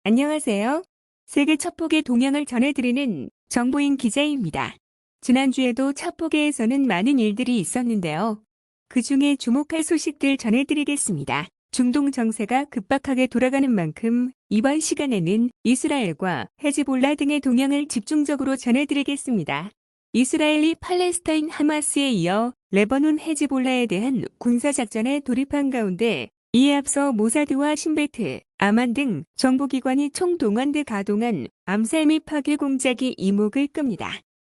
안녕하세요. 세계 첩보계 동향을 전해드리는 정보인 기자입니다. 지난주에도 첩보계에서는 많은 일들이 있었는데요. 그 중에 주목할 소식들 전해드리겠습니다. 중동 정세가 급박하게 돌아가는 만큼 이번 시간에는 이스라엘과 헤즈볼라 등의 동향을 집중적으로 전해드리겠습니다. 이스라엘이 팔레스타인 하마스에 이어 레바논 헤즈볼라에 대한 군사작전에 돌입한 가운데 이에 앞서 모사드와 신베트, 아만 등 정보기관이 총동원돼 가동한 암살 및 파괴 공작이 이목을 끕니다.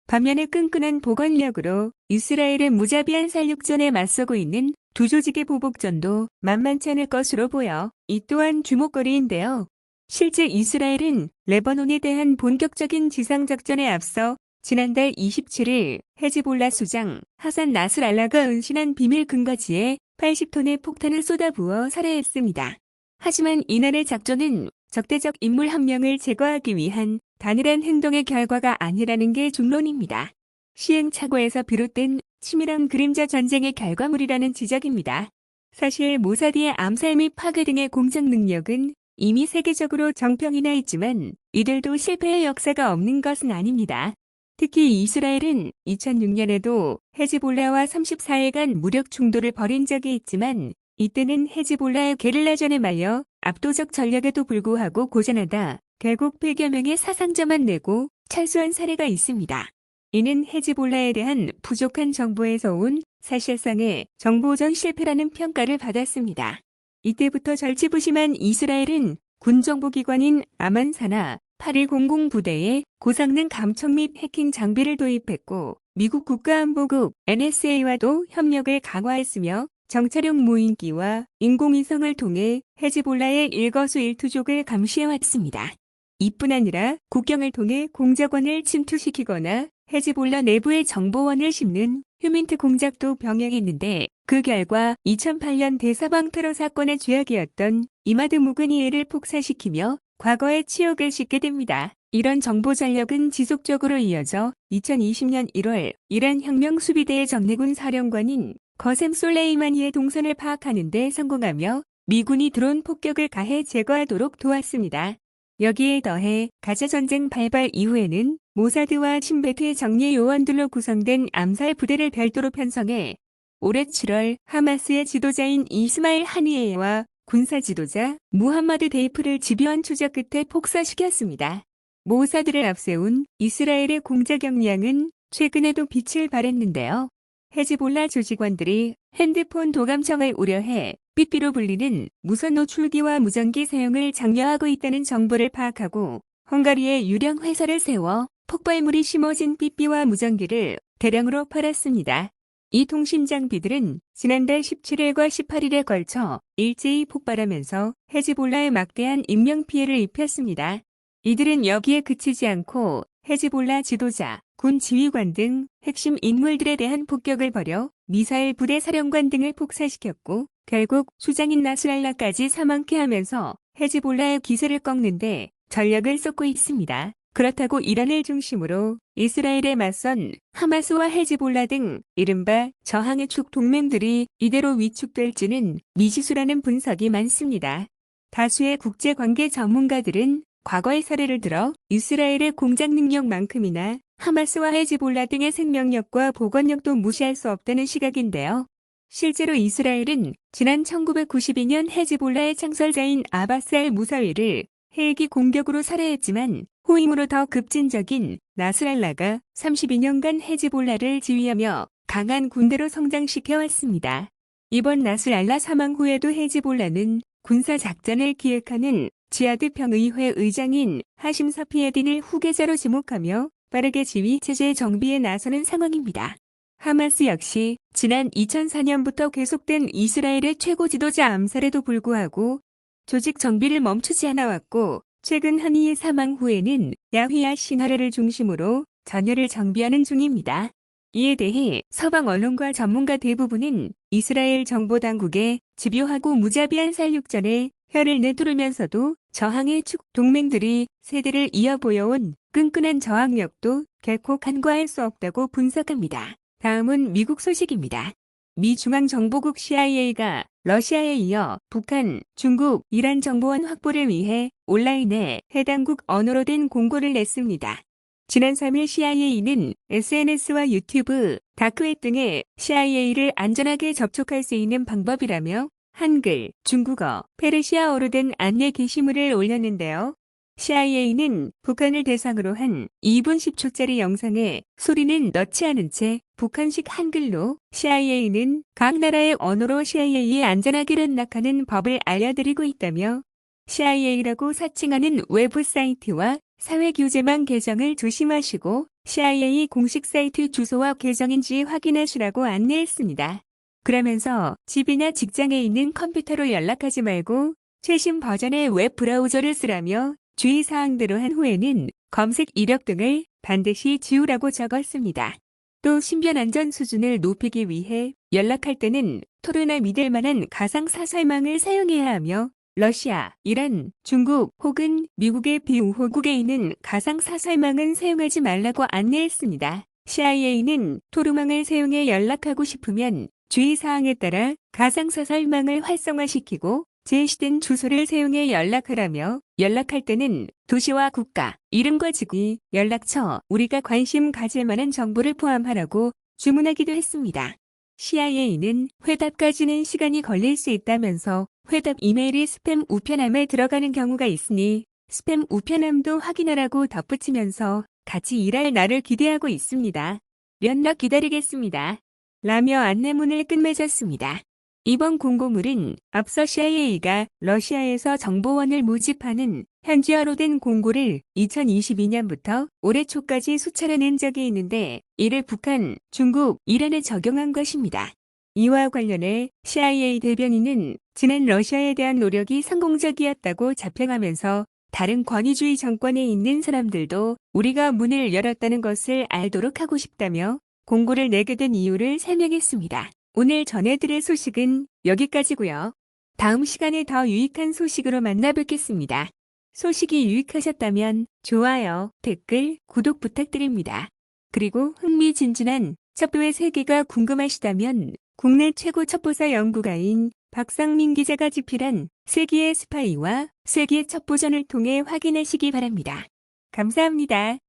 반면에 끈끈한 보관력으로 이스라엘의 무자비한 살육전에 맞서고 있는 두 조직의 보복전도 만만치 않을 것으로 보여 이 또한 주목거리인데요. 실제 이스라엘은 레바논에 대한 본격적인 지상작전에 앞서 지난달 27일 헤즈볼라 수장 하산 나스랄라가 은신한 비밀 근거지에 80톤의 폭탄을 쏟아부어 살해했습니다. 하지만 이날의 작전은 적대적 인물 한 명을 제거하기 위한 단일한 행동의 결과가 아니라는 게 중론입니다. 시행착오에서 비롯된 치밀한 그림자 전쟁의 결과물이라는 지적입니다. 사실 모사드의 암살 및 파괴 등의 공작 능력은 이미 세계적으로 정평이 나 있지만 이들도 실패의 역사가 없는 것은 아닙니다. 특히 이스라엘은 2006년에도 헤즈볼라와 34일간 무력 충돌을 벌인 적이 있지만 이때는 헤즈볼라의 게릴라전에 말려 압도적 전력에도 불구하고 고전하다 결국 100여 명의 사상자만 내고 철수한 사례가 있습니다. 이는 헤즈볼라에 대한 부족한 정보에서 온 사실상의 정보전 실패라는 평가를 받았습니다. 이때부터 절치부심한 이스라엘은 군정보기관인 아만사나 8100 부대에 고성능 감청 및 해킹 장비를 도입했고 미국 국가안보국 NSA와도 협력을 강화했으며 정찰용 무인기와 인공위성을 통해 헤즈볼라의 일거수일투족을 감시해왔습니다. 이뿐 아니라 국경을 통해 공작원을 침투시키거나 헤즈볼라 내부의 정보원을 심는 휴민트 공작도 병행했는데 그 결과 2008년 대사방 테러 사건의 죄악이었던 이마드 무그니에를 폭사시키며 과거의 치욕을 씻게 됩니다. 이런 정보 전력은 지속적으로 이어져 2020년 1월 이란 혁명수비대의 정례군 사령관인 거셈 솔레이마니의 동선을 파악하는 데 성공하며 미군이 드론 폭격을 가해 제거하도록 도왔습니다. 여기에 더해 가자 전쟁 발발 이후에는 모사드와 신베트의 정예 요원들로 구성된 암살 부대를 별도로 편성해 올해 7월 하마스의 지도자인 이스마일 하니에와 군사 지도자 무함마드 데이프를 집요한 추적 끝에 폭사시켰습니다. 모사드를 앞세운 이스라엘의 공작 역량은 최근에도 빛을 발했는데요. 헤즈볼라 조직원들이 핸드폰 도감청을 우려해 삐삐로 불리는 무선 노출기와 무전기 사용을 장려하고 있다는 정보를 파악하고 헝가리에 유령 회사를 세워 폭발물이 심어진 삐삐와 무전기를 대량으로 팔았습니다. 이 통신 장비들은 지난달 17일과 18일에 걸쳐 일제히 폭발하면서 헤즈볼라에 막대한 인명피해를 입혔습니다. 이들은 여기에 그치지 않고 헤즈볼라 지도자, 군 지휘관 등 핵심 인물들에 대한 폭격을 벌여 미사일 부대 사령관 등을 폭사시켰고 결국 수장인 나스랄라까지 사망케 하면서 헤즈볼라의 기세를 꺾는데 전력을 쏟고 있습니다. 그렇다고 이란을 중심으로 이스라엘에 맞선 하마스와 헤즈볼라 등 이른바 저항의 축 동맹들이 이대로 위축될지는 미지수라는 분석이 많습니다. 다수의 국제관계 전문가들은 과거의 사례를 들어 이스라엘의 공작 능력만큼이나 하마스와 헤즈볼라 등의 생명력과 보건력도 무시할 수 없다는 시각인데요. 실제로 이스라엘은 지난 1992년 헤즈볼라의 창설자인 아바스 알 무사위를 헬기 공격으로 살해했지만 후임으로 더 급진적인 나스랄라가 32년간 헤즈볼라를 지휘하며 강한 군대로 성장시켜왔습니다. 이번 나스랄라 사망 후에도 헤즈볼라는 군사작전을 기획하는 지하드 평의회 의장인 하심 사피에딘을 후계자로 지목하며 빠르게 지휘체제 정비에 나서는 상황입니다. 하마스 역시 지난 2004년부터 계속된 이스라엘의 최고 지도자 암살에도 불구하고 조직 정비를 멈추지 않아왔고 최근 하니의 사망 후에는 야휘야 시나라를 중심으로 전열을 정비하는 중입니다. 이에 대해 서방 언론과 전문가 대부분은 이스라엘 정보당국의 집요하고 무자비한 살육전에 혀를 내두르면서도 저항의 축 동맹들이 세대를 이어보여온 끈끈한 저항력도 결코 간과할 수 없다고 분석합니다. 다음은 미국 소식입니다. 미 중앙정보국 CIA가 러시아에 이어 북한, 중국, 이란 정보원 확보를 위해 온라인에 해당국 언어로 된 공고를 냈습니다. 지난 3일 CIA는 SNS와 유튜브, 다크웹 등의 CIA를 안전하게 접촉할 수 있는 방법이라며 한글, 중국어, 페르시아어로 된 안내 게시물을 올렸는데요. CIA는 북한을 대상으로 한 2분 10초짜리 영상에 소리는 넣지 않은 채 북한식 한글로 CIA는 각 나라의 언어로 CIA에 안전하게 연락하는 법을 알려드리고 있다며 CIA라고 사칭하는 웹 사이트와 사회교제망 계정을 조심하시고 CIA 공식 사이트 주소와 계정인지 확인하시라고 안내했습니다. 그러면서 집이나 직장에 있는 컴퓨터로 연락하지 말고 최신 버전의 웹 브라우저를 쓰라며 주의사항대로 한 후에는 검색 이력 등을 반드시 지우라고 적었습니다. 또 신변 안전 수준을 높이기 위해 연락할 때는 토르나 믿을 만한 가상사설망을 사용해야 하며 러시아, 이란, 중국 혹은 미국의 비우호국에 있는 가상사설망은 사용하지 말라고 안내했습니다. CIA는 토르망을 사용해 연락하고 싶으면 주의사항에 따라 가상사설망을 활성화시키고 제시된 주소를 사용해 연락하라며 연락할 때는 도시와 국가, 이름과 직위, 연락처, 우리가 관심 가질 만한 정보를 포함하라고 주문하기도 했습니다. CIA는 회답까지는 시간이 걸릴 수 있다면서 회답 이메일이 스팸 우편함에 들어가는 경우가 있으니 스팸 우편함도 확인하라고 덧붙이면서 같이 일할 날을 기대하고 있습니다. 연락 기다리겠습니다. 라며 안내문을 끝맺었습니다. 이번 공고물은 앞서 CIA가 러시아에서 정보원을 모집하는 현지어로 된 공고를 2022년부터 올해 초까지 수차례 낸 적이 있는데 이를 북한, 중국, 이란에 적용한 것입니다. 이와 관련해 CIA 대변인은 지난 러시아에 대한 노력이 성공적이었다고 자평하면서 다른 권위주의 정권에 있는 사람들도 우리가 문을 열었다는 것을 알도록 하고 싶다며 공고를 내게 된 이유를 설명했습니다. 오늘 전해드릴 소식은 여기까지고요. 다음 시간에 더 유익한 소식으로 만나뵙겠습니다. 소식이 유익하셨다면 좋아요, 댓글, 구독 부탁드립니다. 그리고 흥미진진한 첩보의 세계가 궁금하시다면 국내 최고 첩보사 연구가인 박상민 기자가 집필한 세기의 스파이와 세기의 첩보전을 통해 확인하시기 바랍니다. 감사합니다.